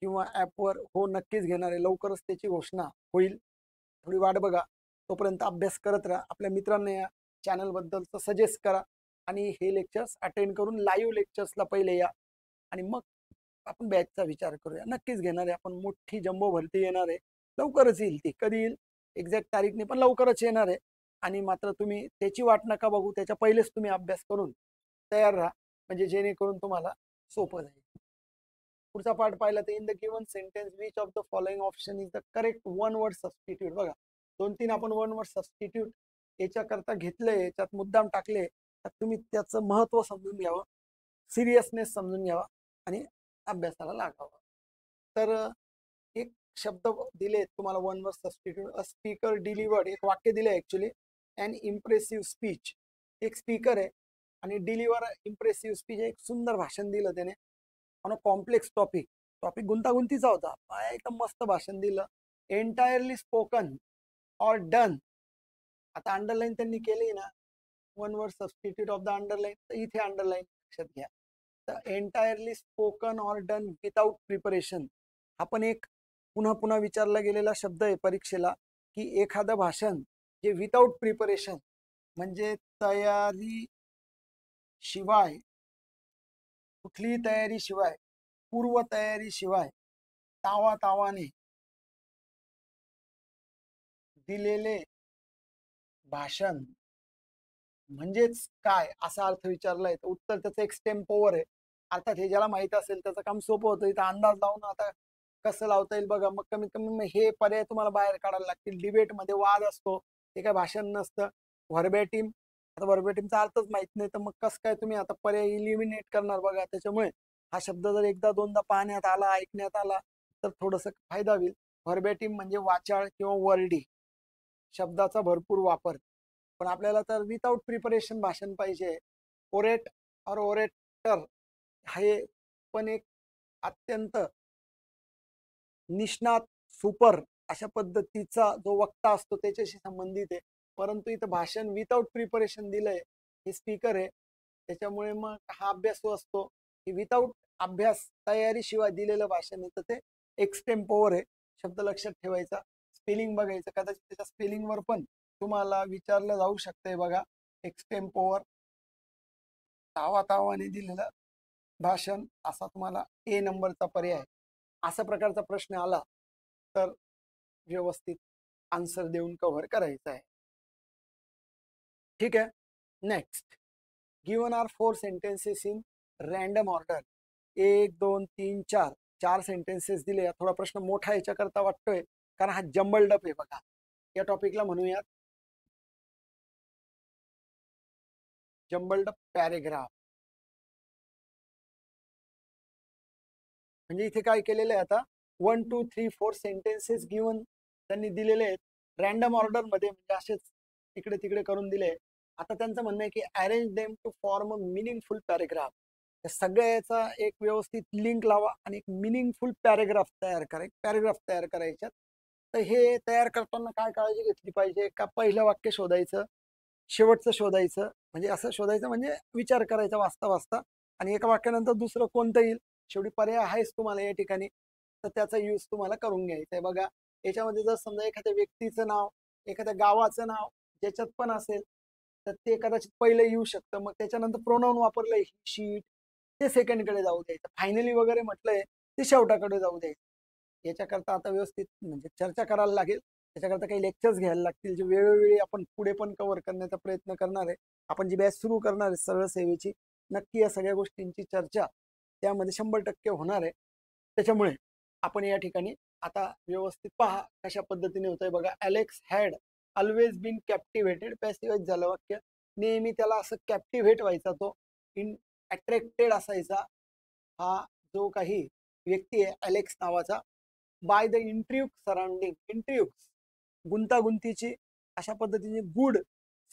किंवा ॲपवर? हो नक्कीच घेणार आहे, लवकरच त्याची घोषणा होईल. थोडी वाट बघा, तोपर्यंत अभ्यास करत राहा. आपल्या मित्रांना या चॅनलबद्दलचं सजेस्ट करा आणि हे लेक्चर्स अटेंड करून लाईव्ह लेक्चर्सला पहिले या आणि मग आपण बॅचचा विचार करूया. नक्कीच घेणार आहे आपण. मोठी जम्बो भरती येणार आहे, लवकरच येईल. ती कधी येईल एक्झॅक्ट तारीख नाही पण लवकरच येणार आहे. आणि मात्र तुम्ही त्याची वाट नका बघू, त्याच्या पहिलेच तुम्ही अभ्यास करून तयार राहा म्हणजे जेणेकरून तुम्हाला सोपं जाईल. पुढचा पार्ट पाहिला तर in the given sentence which of the following option is the correct one word substitute. बघा 2-3 आपण वन वर्ड सबस्टिट्यूट याच्याकरता घेतले, याच्यात मुद्दाम टाकले, तर तुम्ही त्याचं महत्व समजून घ्यावं, सिरियसनेस समजून घ्यावा आणि अभ्यासाला लागावं. तर एक शब्द दिले तुम्हाला one word substitute. A speaker delivered, एक वाक्य दिले ऍक्च्युली, अँड इम्प्रेसिव्ह स्पीच. एक स्पीकर आहे आणि डिलिव्हर इम्प्रेसिव्ह स्पीच, एक सुंदर भाषण दिलं त्याने on a complex topic. Topic गुंतागुंतीचा होता, एकदम मस्त भाषण दिलं. Entirely spoken or done. आता अंडरलाईन त्यांनी केली ना, one word substitute of the underline, तर इथे अंडरलाईन लक्षात घ्या. तर entirely spoken or done without preparation हा पण एक पुन्हा पुन्हा विचारला गेलेला शब्द आहे परीक्षेला, की एखादं भाषण जे विदाउट प्रिपरेशन म्हणजे तयारी शिवाय, कुठलीही तयारी शिवाय, पूर्व तयारी शिवाय तावातावाने दिलेले भाषण म्हणजेच काय असा अर्थ विचारलाय. तर उत्तर त्याचं एक्सटेम्पोवर आहे. अर्थात हे ज्याला माहित असेल त्याचं काम सोपं होतं. इथं अंदाज लावून आता कसं लावता येईल बघा. मग कमीत कमी हे पर्याय तुम्हाला बाहेर काढायला लागतील. डिबेटमध्ये वाद असतो, ते काय भाषण नसतं. व्हर्बॅटिम, आता व्हर्बॅटिमचा अर्थच माहित नाही तर मग कसं काय तुम्ही आता पर्याय इलिमिनेट करणार बघा. त्याच्यामुळे हा शब्द जर एकदा दोनदा पाहण्यात आला, ऐकण्यात आला तर थोडंसं फायदा होईल. व्हर्बॅटिम म्हणजे वाचाळ किंवा वर्डी शब्दाचा भरपूर वापर. पण आपल्याला तर विदाउट प्रिपरेशन भाषण पाहिजे. ओरेट और ओरेटर हे पण एक अत्यंत निष्णात सुपर अशा पद्धतीचा जो वक्ता असतो त्याच्याशी संबंधित आहे. परंतु इथं भाषण विदाउट प्रिपरेशन दिलंय, हे स्पीकर आहे, त्याच्यामुळे मग हा अभ्यासू असतो की विदाउट अभ्यास तयारीशिवाय दिलेलं भाषण आहे, तर ते एक्सटेम्पोवर आहे. शब्द लक्षात ठेवायचा, स्पेलिंग बघायचं, कदाचित त्याच्या स्पेलिंगवर पण तुम्हाला विचारलं जाऊ शकतंय बघा. एक्सटेम्पोवर तावातावाने दिलेलं भाषण असा तुम्हाला ए नंबरचा पर्याय. अशा प्रकारचा प्रश्न आला तर व्यवस्थित आन्सर देऊन कव्हर करायचं आहे. ठीक आहे. Next, given are 4 sentences in random order. 1 2 3 4 4 sentences दिले. थोडा प्रश्न मोठा याच्याकरता वाटतोय कारण हा जम्बल्ड अप आहे बघा. या टॉपिकला म्हणूयात जम्बल्ड पॅरेग्राफ. म्हणजे इथे काय केलेलं आहे आता 1 2 3 4 सेंटेन्सेस गिवन त्यांनी दिलेले आहेत रॅन्डम ऑर्डर मध्ये, म्हणजे असेच इकडे तिकडे करून दिले. आता त्यांचं म्हणणं आहे की arrange them to form a meaningful paragraph. त्या सगळ्याचा एक व्यवस्थित लिंक लावा आणि एक मिनिंगफुल पॅरेग्राफ तयार करा, एक पॅरेग्राफ तयार करायच्यात. तर हे तयार करताना काय काळजी घेतली पाहिजे का पहिलं वाक्य शोधायचं, शेवटचं शोधायचं, म्हणजे असं शोधायचं म्हणजे विचार करायचा वाचता वाचता, आणि एका वाक्यानंतर दुसरं कोणतं येईल शेवटी पर्याय आहेच तुम्हाला या ठिकाणी, तर त्याचा यूज तुम्हाला करून घ्यायचा आहे. बघा याच्यामध्ये जर समजा एखाद्या व्यक्तीचं नाव, एखाद्या गावाचं नाव ज्याच्यात पण असेल तर ते कदाचित पहिलं येऊ शकतं, मग त्याच्यानंतर प्रोनाऊन वापरलंय शीट ते सेकंडकडे जाऊ द्यायचं, फायनली वगैरे म्हटलंय ते शेवटाकडे जाऊ द्यायचं. याच्याकरता आता व्यवस्थित म्हणजे चर्चा करायला लागेल, त्याच्याकरता काही लेक्चर्स घ्यायला लागतील जे वेळोवेळी आपण पुढे पण कव्हर करण्याचा प्रयत्न करणार आहे. आपण जी बॅच सुरू करणार आहे सरळ सेवेची, नक्की या सगळ्या गोष्टींची चर्चा त्यामध्ये 100% होणार आहे. त्याच्यामुळे आपण या ठिकाणी आता व्यवस्थित पहा कशा पद्धतीने होतंय. बघा अलेक्स हॅड ऑलवेज बीन कॅप्टिव्हेटेड, पॅसिव्हाइज झालं वाक्य, नेहमी त्याला असं कॅप्टिव्हेट व्हायचा, तो इन अट्रॅक्टेड असायचा हा जो काही व्यक्ती आहे अलेक्स नावाचा, बाय द इंट्रिग्स सराउंडिंग, इंट्रिग्स गुंतागुंतीची अशा पद्धतीने, गुड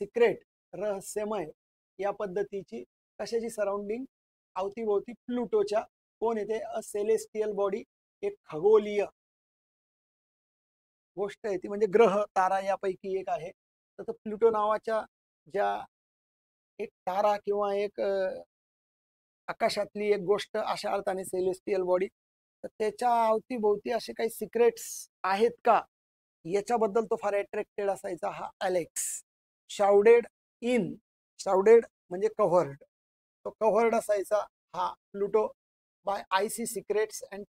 सिक्रेट रहस्यमय या पद्धतीची कशाची सराउंडिंग, अवतीभोवती प्लुटोच्या. कोण येते अ सेलेस्टियल बॉडी, एक खगोलीय गोष्ट आहे ती, म्हणजे ग्रह तारा यापैकी एक आहे. तर तो प्लुटो नावाच्या ज्या एक तारा किंवा एक आकाशातली एक गोष्ट अशा अर्थाने सेलेस्टियल बॉडी, तर त्याच्या अवतीभोवती असे काही सिक्रेट्स आहेत का याच्याबद्दल तो फार अट्रॅक्टेड असायचा हा अलेक्स. शाउडेड इन, शाउडेड म्हणजे कव्हर्ड, तो कव्हर्ड असायचा हा Pluto by icy secrets and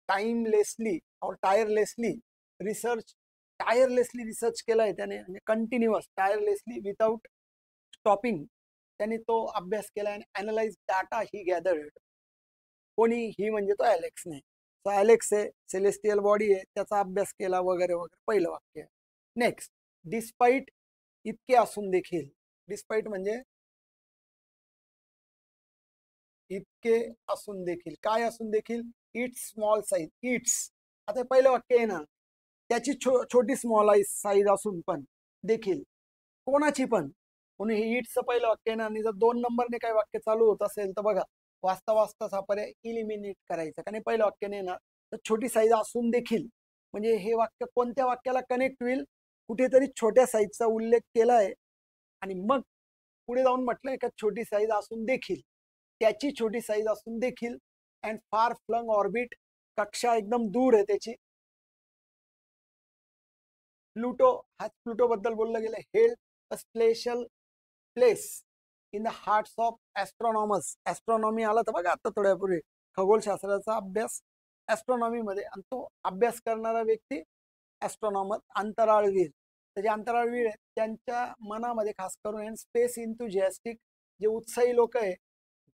timelessly or tirelessly research, tirelessly research केलाय त्याने, म्हणजे कंटिन्युअस टायरलेसली विदाउट स्टॉपिंग त्यांनी तो अभ्यास केला आणि अनालाइज डाटा ही गॅदर्ड. कोणी ही म्हणजे तो अलेक्सने. तो अलेक्स आहे, सेलेस्टियल बॉडी आहे, त्याचा अभ्यास केला वगैरे वगैरे, पहिलं वाक्य. नेक्स्ट, डिस्पाईट इतके असून देखील, डिस्पाईट म्हणजे इतके असून देखील, काय असून देखील, इट्स स्मॉल साईज, इट्स, आता पहिलं वाक्य आहे ना, त्याची छोटी स्मॉल साईज असून पण देखील, कोणाची पण, म्हणून हे इट्सचं पहिलं वाक्य आहे ना, आणि जर 2 नंबरने काही वाक्य चालू होत असेल तर बघा वाचता वाचताच हा पर्याय इलिमिनेट करायचा, कारण पहिलं वाक्य नाही ना, तर छोटी साईज असून देखील म्हणजे हे वाक्य कोणत्या वाक्याला कनेक्ट होईल, कुठेतरी छोट्या साईजचा उल्लेख केलाय आणि मग पुढे जाऊन म्हटलंय का छोटी साईज असून देखील, त्याची छोटी साईज असून देखील, अँड फार फ्लंग ऑर्बिट, कक्षा एकदम दूर आहे त्याची. प्लुटो, हा प्लुटो बद्दल बोललं गेलं, held a special place in the hearts of astronomers. Astronomy आला तर बघा आता थोड्यापूर्वी, खगोलशास्त्राचा अभ्यास ॲस्ट्रॉनॉमी मध्ये, आणि तो अभ्यास करणारा व्यक्ती ॲस्ट्रॉनॉमर, अंतराळवीर. तर जे अंतराळवीर आहेत त्यांच्या मनामध्ये खास करून स्पेस इंथुजियास्टिक, जे उत्साही लोक आहे,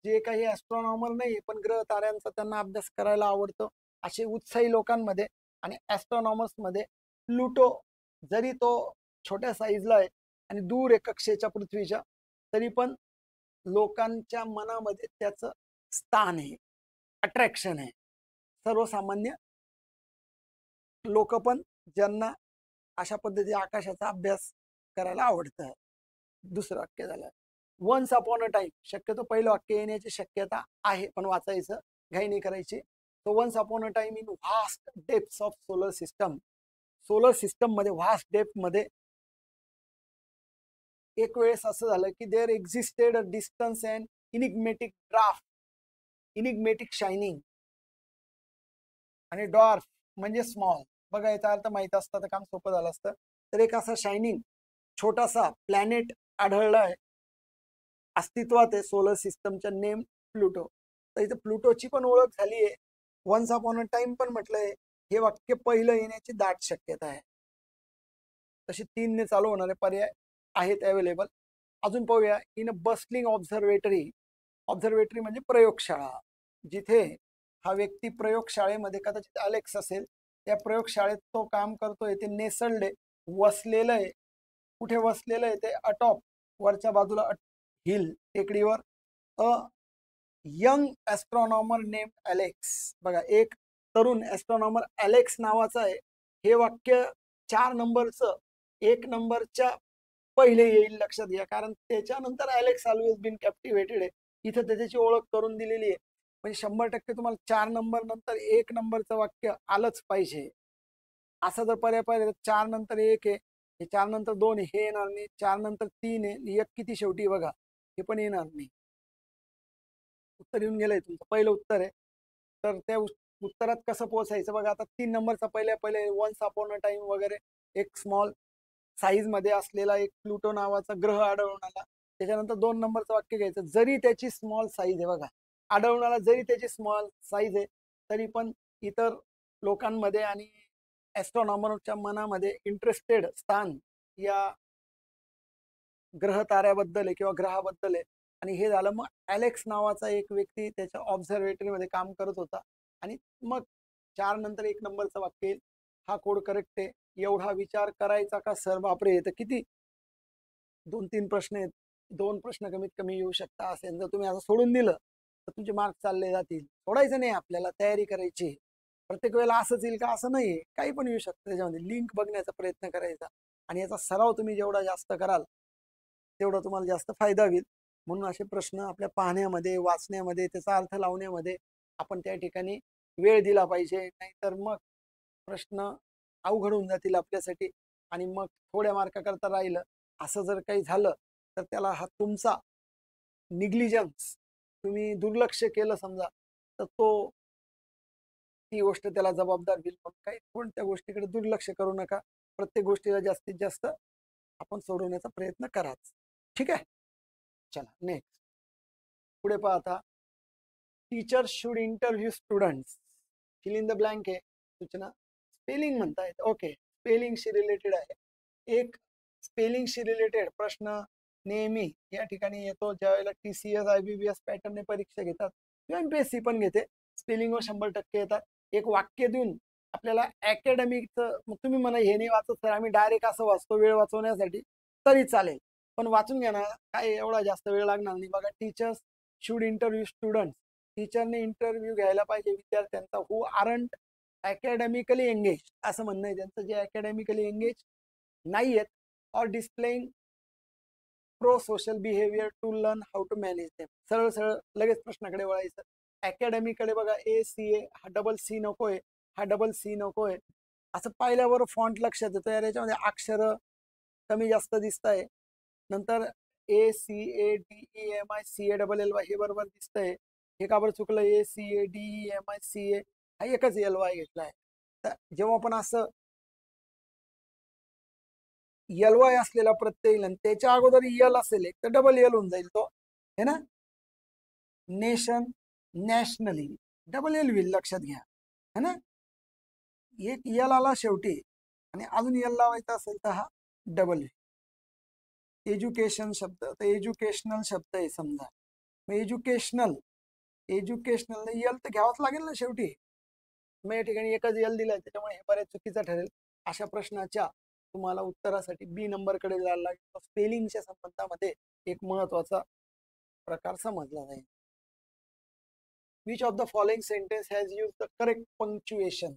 जे काही ॲस्ट्रॉनॉमर नाही पण ग्रह ताऱ्यांचा त्यांना अभ्यास करायला आवडतो, असे उत्साही लोकांमध्ये आणि ॲस्ट्रॉनॉमर्स मध्ये प्लुटो, जरी तो छोट्या साईजला आहे आणि दूर आहे कक्षेच्या पृथ्वीच्या, तरी पण लोकांच्या मनामध्ये त्याचं स्थान आहे, अट्रॅक्शन आहे. सर्वसामान्य लोक पण ज्यांना अशा पद्धती आकाशाचा अभ्यास करायला आवडतं. दुसरं वाक्य झालं, वन्स अपॉन अ टाइम, शक्यतो पहिलं वाक्य येण्याची शक्यता आहे पण वाचायचं, घाई नाही करायची. तो once upon a time in vast depths of solar system, solar system मध्ये व्हास्ट डेप्थ मध्ये एक वेळेस असं झालं की there existed a distance and enigmatic draft, enigmatic shining, आणि डॉर्फ म्हणजे स्मॉल. बघा याचा अर्थ माहित असतं तर काम सोपं झालं असतं. तर एक असा शायनिंग छोटासा प्लॅनेट आढळलाय, अस्तित्वात आहे सोलर सिस्टमच्या, नेम प्लुटो. तर इथे प्लुटोची पण ओळख झाली आहे, वन्स अपॉन अ टाइम पण म्हटलंय, हे वाक्य पहिलं येण्याची दाट शक्यता आहे. तशी 3 ने चालू होणारे पर्याय आहेत अवेलेबल. अजून पाहूया, in a bustling observatory, observatory म्हणजे प्रयोगशाळा, जिथे हा व्यक्ती प्रयोगशाळेमध्ये, कदाचित अलेक्स असेल, त्या प्रयोगशाळेत तो काम करतोय, ते नेसल्ड आहे, वसलेलं आहे. कुठे वसलेलं आहे ते, अटॉप, वरच्या बाजूला हिल, टेकडीवर a young astronomer name Alex. बघा, एक तरुण ॲस्ट्रॉनॉमर ॲलेक्स नावाचा आहे. हे वाक्य 4 नंबरचं 1 नंबरच्या पहिले येईल, लक्षात घ्या. कारण त्याच्यानंतर ॲलेक्स ऑलवेज बीन कॅप्टिवेटेड आहे. इथं त्याची ओळख करून दिलेली आहे. म्हणजे 100% तुम्हाला 4 नंबर नंतर 1 नंबरचं वाक्य आलंच पाहिजे. असा जर पर्याय पाहिजे तर 4 नंतर 1 आहे, हे 4 नंतर 2 आहे, हे येणार नाही. 4 नंतर 3 आहे, 1 किती शेवटी बघा, हे पण येणार नाही. उत्तर येऊन गेलंय तुमचं, पहिलं उत्तर आहे. तर त्या उत्तरात कसं पोहोचायचं बघा. आता 3 नंबरचा पहिले वन्स अपॉन अ टाइम वगैरे एक स्मॉल साईज मध्ये असलेला एक प्लुटो नावाचा ग्रह आढळून आला. त्याच्यानंतर 2 नंबरचं वाक्य घ्यायचं, जरी त्याची स्मॉल साईज आहे बघा, आढळून आला जरी त्याची स्मॉल साईज आहे, तरी पण इतर लोकांमध्ये आणि ॲस्ट्रॉनॉमरच्या मनामध्ये इंटरेस्टेड स्थान या ग्रह ताऱ्याबद्दल आहे किंवा ग्रहाबद्दल आहे. आणि हे झालं. मग ॲलेक्स नावाचा एक व्यक्ती त्याच्या ऑब्झर्वेटरीमध्ये काम करत होता. आणि मग 4 नंतर 1 नंबरचं वाक्य येईल. हा कोड करेक्ट आहे. एवढा विचार करायचा का सर? बापरे, तर किती 2-3 प्रश्न आहेत. 2 प्रश्न कमीत कमी येऊ शकता. असेल जर तुम्ही असं सोडून दिलं तर तुमचे मार्क्स चालले जातील. सोडायचं नाही, आपल्याला तयारी करायची. प्रत्येक वेळेला असंच येईल का असं नाही, काही पण येऊ शकतं. त्याच्यामध्ये लिंक बघण्याचा प्रयत्न करायचा आणि याचा सराव तुम्ही जेवढा जास्त कराल तेवढा तुम्हाला जास्त फायदा होईल. म्हणून असे प्रश्न आपल्या पाहण्यामध्ये, वाचण्यामध्ये, त्याचा अर्थ लावण्यामध्ये आपण त्या ठिकाणी वेळ दिला पाहिजे. नाहीतर मग प्रश्न अवघड होऊन जातील आपल्यासाठी आणि मग थोड्या मार्काकरता राहिलं असं जर काही झालं तर त्याला हा तुमचा निग्लिजन्स, तुम्ही दुर्लक्ष केलं समजा, तर ती गोष्ट त्याला जबाबदार होईल. पण काही कोणत्या गोष्टीकडे दुर्लक्ष करू नका. प्रत्येक गोष्टीला जास्तीत जास्त आपण सोडवण्याचा प्रयत्न कराच. ठीक आहे, चला नेक्स्ट पुढे पाहता. Teacher should interview students. Fill in the blank आहे सूचना. स्पेलिंग म्हणतायत, ओके, स्पेलिंगशी रिलेटेड आहे. एक स्पेलिंगशी रिलेटेड प्रश्न नेहमी या ठिकाणी येतो ज्यावेळेला TCS IBBS पॅटर्नने परीक्षा घेतात किंवा MPSC पण घेते. स्पेलिंगवर 100% येतात. एक वाक्य देऊन आपल्याला अकॅडमिकचं, मग तुम्ही म्हणा हे नाही वाचत सर, आम्ही डायरेक्ट असं वाचतो वेळ वाचवण्यासाठी, तरी चालेल. पण वाचून घ्या ना, काय एवढा जास्त वेळ लागणार नाही. बघा, टीचर्स शुड इंटरव्ह्यू स्टुडंट्स. टीचरने इंटरव्ह्यू घ्यायला पाहिजे विद्यार्थ्यांचा हू आरंट अकॅडमिकली एंगेज, असं म्हणणं आहे त्यांचं, जे अकॅडमिकली एंगेज नाही आहेत, or displaying pro social behaviour to learn how to manage them. सरळ सरळ लगेच प्रश्नाकडे वळायचं. अकॅडमीकडे बघा, ACA, हा डबल सी नकोय, हा डबल सी नकोय. असं पाहिल्यावर फॉन्ट लक्षात येतं, यार याच्यामध्ये अक्षर कमी जास्त दिसत आहे. नंतर ACADEMICALLY हे बरोबर दिसतंय. हे का बरं चुकलं? ACADEMICA हा एकच LY घेतलाय. तर जेव्हा आपण असं LY असलेला प्रत्यय येईल आणि त्याच्या अगोदर यल असेल एक, तर डबल यल होऊन जाईल तो, है ना. नेशन, नॅशनली, डबल यल होईल, लक्षात घ्या, है ना. एक यल आला शेवटी आणि अजून यल लावायचा असेल तर हा डबल. एज्युकेशन शब्द, तर एज्युकेशनल शब्द आहे समजा. मग एज्युकेशनल यल तर घ्यावाच लागेल ना शेवटी. मग या ठिकाणी एकच यल दिलाय, त्याच्यामुळे हे बऱ्याच चुकीचं ठरेल. अशा प्रश्नाच्या तुम्हाला उत्तरासाठी B नंबरकडे जायला लागेल. स्पेलिंगच्या संबंधामध्ये एक महत्वाचा प्रकार समजला जाईल. Which of the following sentence has use the correct punctuation.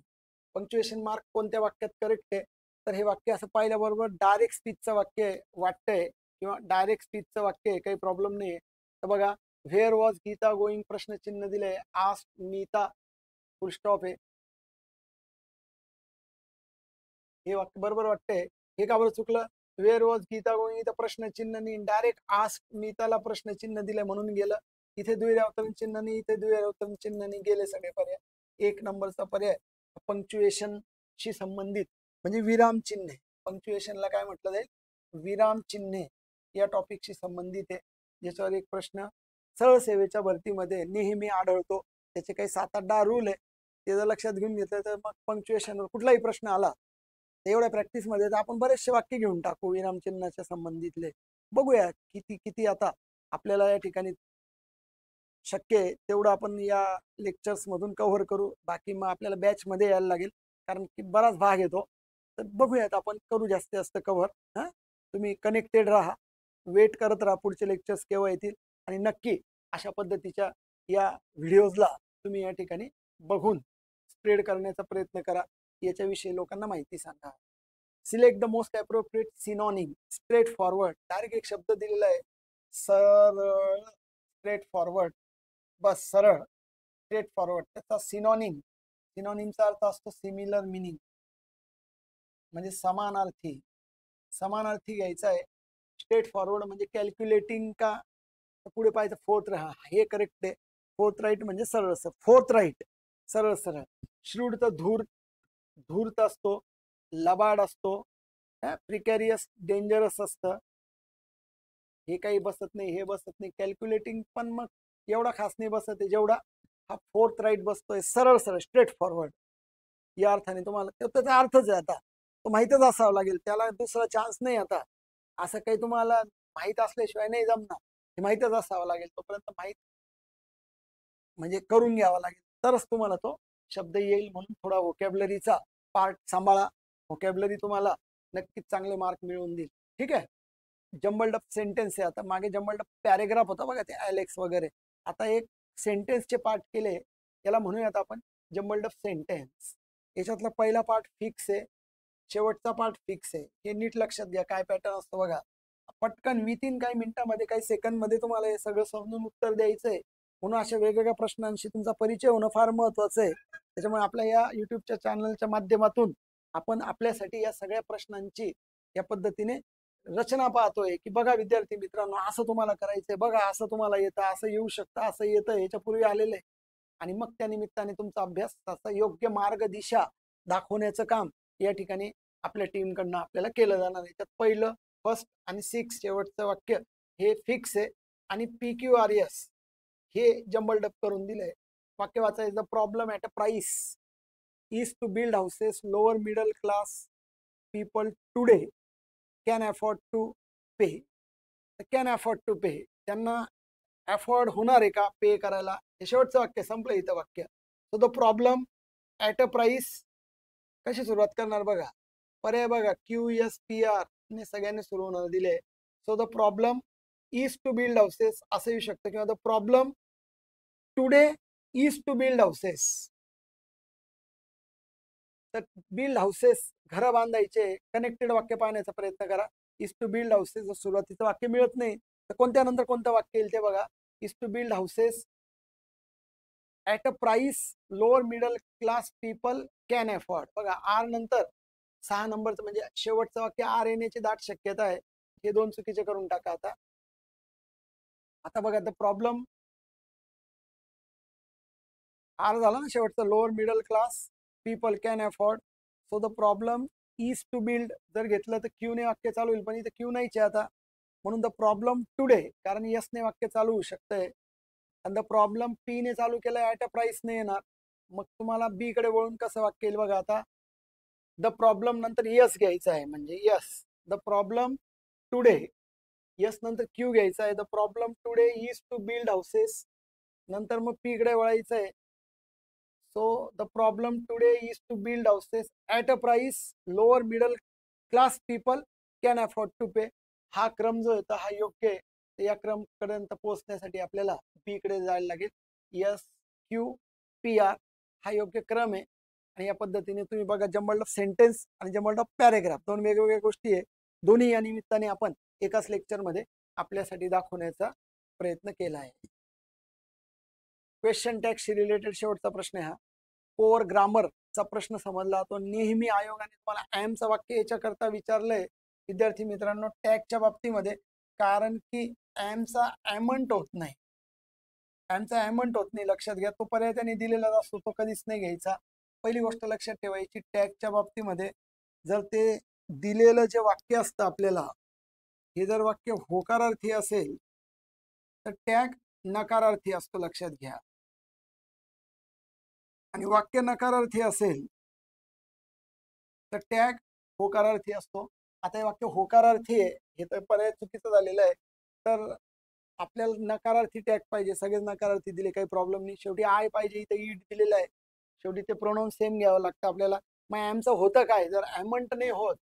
Punctuation mark कोणत्या वाक्यात करेक्ट आहे? तर हे वाक्य असं पाहिल्याबरोबर डायरेक्ट स्पीचचं वाक्य वाटतंय किंवा डायरेक्ट स्पीचचं वाक्य आहे, काही प्रॉब्लेम नाही. तर बघा, व्हेअर वॉज गीता गोईंग, प्रश्नचिन्ह दिलंय, आस्क्ड नीता, फुल स्टॉप आहे. हे वाक्य बरोबर वाटतंय. हे का बरं चुकलं? वेअर वॉज गीता गोईंग, इथं प्रश्नचिन्ह नाही, डायरेक्ट आस्क्ड नीताला प्रश्नचिन्ह दिलंय म्हणून गेलं. इथे द्विरावतरण चिन्ह नाही, इथे द्विरावतरण चिन्ह नाही, गेले सगळे पर्याय. 1 नंबरचा पर्याय पंक्च्युएशनशी संबंधित म्हणजे विराम चिन्ह. पंक्च्युएशनला काय म्हटलं जाईल? विराम चिन्हे या टॉपिकशी संबंधित आहे, ज्याच्यावर एक प्रश्न सरळ सेवेच्या भरतीमध्ये नेहमी आढळतो. त्याचे काही 7-8 रूल आहे, ते जर लक्षात घेऊन घेतलं तर मग पंक्च्युएशनवर कुठलाही प्रश्न आला एवढ्या प्रॅक्टिसमध्ये तर आपण बरेचसे वाक्य घेऊन टाकू विरामचिन्हाच्या संबंधितले. बघूया किती किती आता आपल्याला या ठिकाणी शक्य आहे तेवढं आपण या लेक्चर्स मधून कव्हर करू. बाकी मग आपल्याला बॅच मध्ये यायला लागेल, कारण की बराच भाग येतो. तर बघूयात, आपण करू जास्तीत जास्त कव्हर. तुम्ही कनेक्टेड राहा, वेट करत राहा पुढचे लेक्चर्स केव्हा येतील. आणि नक्की अशा पद्धतीच्या या व्हिडिओजला तुम्ही या ठिकाणी बघून स्प्रेड करण्याचा प्रयत्न करा, याच्याविषयी लोकांना माहिती सांगा. Select the most appropriate synonym. Straight forward, direct एक शब्द दिलेला आहे, सरळ, स्ट्रेट फॉरवर्ड, बस सरळ, स्ट्रेट फॉरवर्ड. त्याचा सिनॉनिम, सिनॉनिमचा अर्थ असतो सिमिलर मिनिंग, म्हणजे समानार्थी, समानार्थी घ्यायचा आहे. स्ट्रेट फॉरवर्ड म्हणजे कॅल्क्युलेटिंग का, पुढे पाहायचं फोर्थ, हे करेक्ट आहे. फोर्थ राईट म्हणजे सरळ सरळ, फोर्थ राईट सरळ सरळ. श्रूड तर धूर, धूर्त असतो, लबाड असतो, प्रिकॅरियस डेंजरस असतं, हे काही बसत नाही, हे बसत नाही. कॅल्क्युलेटिंग पण मग एवढा खास नाही बसत आहे जेवढा हा फोर्थ राईट बसतोय, सरळ सरळ, स्ट्रेट फॉरवर्ड. या अर्थाने तुम्हाला त्याचा अर्थच आहे, आता तो माहीतच असावा लागेल, त्याला दुसरा चान्स नाही. आता असं काही तुम्हाला माहीत असल्याशिवाय नाही जमणार, हे माहीतच असावं लागेल. तोपर्यंत माहीत म्हणजे करून घ्यावा लागेल, तरच तुम्हाला तो शब्द येईल. म्हणून थोडा व्होकॅब्लरीचा पार्ट सांभाळा, व्होकॅब्लरी तुम्हाला नक्कीच चांगले मार्क मिळवून देईल. ठीक आहे. जम्बल्ड अप सेंटेन्स आहे, आता मागे जम्बल्ड अप पॅरेग्राफ होता बघा, ते ॲलेक्स वगैरे. आता एक सेंटेन्सचे पार्ट केले, याला म्हणूयात आपण जम्बल्ड अप सेंटेन्स. याच्यातला पहिला पार्ट फिक्स आहे, शेवटचा पार्ट फिक्स आहे. हे नीट लक्षात घ्या, काय पॅटर्न असतो बघा. पटकन विथिन काही मिनिटामध्ये, काही सेकंदमध्ये तुम्हाला हे सगळं समजून उत्तर द्यायचं आहे. म्हणून अशा वेगवेगळ्या प्रश्नांशी तुमचा परिचय होणं फार महत्वाचं आहे. त्याच्यामुळे आपल्या या युट्यूबच्या चॅनलच्या माध्यमातून आपण आपल्यासाठी या सगळ्या प्रश्नांची या पद्धतीने रचना पाहतोय, की बघा विद्यार्थी मित्रांनो, असं तुम्हाला करायचंय, बघा असं तुम्हाला येतं, असं येऊ शकतं, असं येतं, याच्यापूर्वी आलेलं आहे. आणि मग त्या निमित्ताने तुमचा अभ्यासाचा योग्य मार्ग दिशा दाखवण्याचं काम या ठिकाणी आपल्या टीमकडनं आपल्याला केलं जाणार आहे. त्यात पहिलं, फर्स्ट आणि सिक्स शेवटचं वाक्य हे फिक्स आहे, आणि PQRS हे जम्बल्ड अप करून दिलंय. वाक्य वाचायचं, the problem at a price is to build houses lower middle class people today can afford to pay. Can afford to pay, त्यांना अफोर्ड होणार आहे का पे करायला, हे शेवटचं वाक्य संपलं इथं वाक्य. So the problem at a price, कशी सुरुवात करणार बघा, पर्याय बघा, QSPR ने सगळ्यांनी सुरू होणार दिले. So the problem is to build houses असं येऊ शकतं, किंवा the problem today is to build houses. तर बिल्ड हाऊसेस, घरं बांधायचे, कनेक्टेड वाक्य पाहण्याचा प्रयत्न करा. इज टू बिल्ड हाऊसेस जर सुरुवातीचं वाक्य मिळत नाही, तर कोणत्या नंतर कोणतं वाक्य येईल ते बघा. Is to build houses at a price lower middle class people can afford. बघा, आर नंतर 6 नंबरचं म्हणजे शेवटचं वाक्य आर येण्याची दाट शक्यता आहे. हे दोन चुकीचे करून टाका. आता बघा, द प्रॉब्लेम आर झाला ना शेवटचं, lower middle class people can afford. So the problem is to build जर घेतलं तर क्यू ने वाक्य चालू होईल, पण इथं क्यू नाहीच आहे आता. म्हणून द प्रॉब्लेम टुडे, कारण यस ने वाक्य चालू होऊ शकतंय. आणि द प्रॉब्लेम पी ने चालू केलं, ॲट अ प्राइस ने येणार. मग तुम्हाला बी कडे वळून कसं वाक्य येईल बघा. आता द प्रॉब्लेम नंतर यस घ्यायचं आहे, म्हणजे yes, the problem today, yes नंतर क्यू घ्यायचा आहे. The problem today is to build houses, नंतर मग पी कडे वळायचं आहे. So the problem today is to build houses at a price lower middle class people can afford to pay. हा क्रम जो आहे हा योग्य आहे. या क्रमपर्यंत पोहोचण्यासाठी आपल्याला बी कडे जायला लागेल. SQPR हा योग्य क्रम आहे. आणि या पद्धतीने तुम्ही बघा, जम्बल्ड ऑफ सेंटेन्स आणि जम्बल्ड ऑफ पॅरेग्राफ दोन वेगवेगळ्या गोष्टी आहे. दोन्ही या निमित्ताने आपण एकाच लेक्चरमध्ये आपल्यासाठी दाखवण्याचा प्रयत्न केला आहे. क्वेश्चन टॅगशी रिलेटेड शेवटचा प्रश्न आहे हा. कोर ग्रामरचा प्रश्न समजला. तो नेहमी आयोगाने तुम्हाला ॲमचं वाक्य याच्याकरता विचारलंय विद्यार्थी मित्रांनो, टॅगच्या बाबतीमध्ये, कारण की ॲमचा ॲमंट होत नाही, ॲमचा ॲमंट होत नाही, लक्षात घ्या. तो पर्याय त्यांनी दिलेला असतो, तो कधीच नाही घ्यायचा. पहिली गोष्ट लक्षात ठेवायची, टॅगच्या बाबतीमध्ये जर ते दिलेलं जे वाक्य असतं आपल्याला, हे जर वाक्य होकारार्थी असेल तर टॅग नकारार्थी असतो, लक्षात घ्या. आणि वाक्य नकारार्थी असेल तर टॅग होकारार्थी असतो. आता हे वाक्य होकारार्थी आहे, हे तर पर्याय चुकीचं झालेलं आहे. तर आपल्याला नकारार्थी टॅग पाहिजे, सगळेच नकारार्थी दिले, काही प्रॉब्लेम नाही. शेवटी आय पाहिजे, इथे ईट दिलेलं आहे, शेवटी ते प्रोनाऊन सेम घ्यावं लागतं आपल्याला. मग ॲमचं होतं काय, जर ॲमंट नाही होत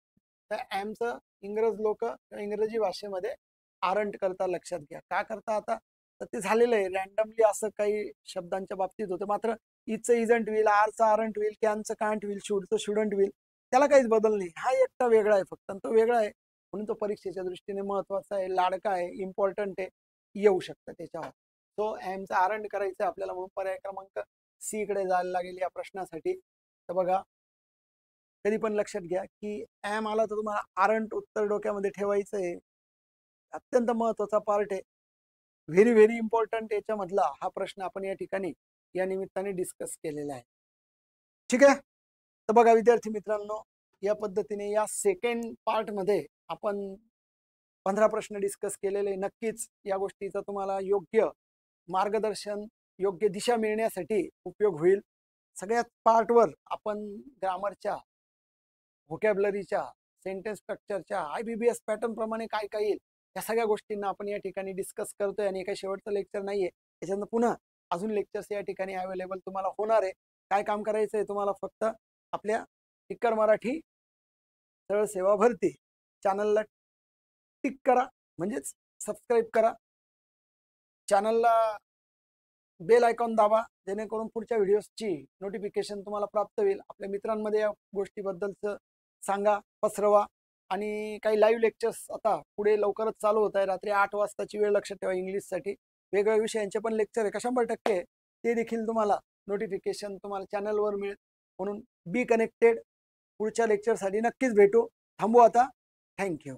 तर ॲमचं इंग्रज लोक इंग्रजी भाषेमध्ये आरंट करता, लक्षात घ्या. का करता, आता तर ते झालेलं आहे. रॅन्डमली असं काही शब्दांच्या बाबतीत होतं. मात्र इजचं इजंट विल, आरचं आरंट विल, कॅनचं कांट विल, शूडचं शुडंट विल, त्याला काहीच बदल नाही. हा एकटा वेगळा आहे फक्त, आणि तो वेगळा आहे म्हणून तो परीक्षेच्या दृष्टीने महत्वाचा आहे, लाडका आहे, इम्पॉर्टंट आहे, येऊ शकतं त्याच्यावर. सो एमचा आरंट करायचं आपल्याला, म्हणून पर्याय क्रमांक सी कडे जायला लागेल या प्रश्नासाठी. तर बघा, कधी पण लक्षात घ्या की एम आला तर तुम्हाला आरंट उत्तर डोक्यामध्ये ठेवायचं आहे. अत्यंत महत्वाचा पार्ट आहे, व्हेरी व्हेरी इम्पॉर्टंट. याच्यामधला हा प्रश्न आपण या ठिकाणी या निमित्ताने डिस्कस केलेला आहे. ठीक आहे. तर बघा विद्यार्थी मित्रांनो, या पद्धतीने या सेकंड पार्ट मध्ये आपण 15 प्रश्न डिस्कस केलेले. नक्कीच या गोष्टीचा तुम्हाला योग्य मार्गदर्शन, योग्य दिशा मिळण्यासाठी उपयोग होईल. सगळ्यात पार्टवर आपण ग्रामरच्या, व्होकॅब्युलरीच्या, सेंटेन्स स्ट्रक्चरच्या, IBBS पॅटर्न प्रमाणे काय काय येईल या सगळ्या गोष्टींना आपण या ठिकाणी डिस्कस करतोय. आणि काही शेवटचं लेक्चर नाहीये, त्याच्यानंतर पुन्हा अजून लेक्चर्स या ठिकाणी अवेलेबल तुम्हाला होणार आहे. काय काम करायचं आहे तुम्हाला, फक्त आपल्या टिक्कर मराठी सरळ सेवा भरती चॅनलला टिक करा, म्हणजेच सबस्क्राईब करा, चॅनलला बेल आयकॉन दाबा, जेणेकरून पुढच्या व्हिडिओजची नोटिफिकेशन तुम्हाला प्राप्त होईल. आपल्या मित्रांमध्ये या गोष्टीबद्दलचं सांगा, पसरवा. आणि काही लाईव्ह लेक्चर्स आता पुढे लवकरच चालू होत आहे. रात्री 8 वाजताची वेळ लक्षात ठेवा. इंग्लिशसाठी वेगवेगळ्या विषयांचे पण लेक्चर आहे, 100% ते देखील तुम्हाला नोटिफिकेशन तुम्हाला चॅनलवर मिळेल. म्हणून बी कनेक्टेड. पुढच्या लेक्चरसाठी नक्कीच भेटू. थांबू आता. थँक्यू.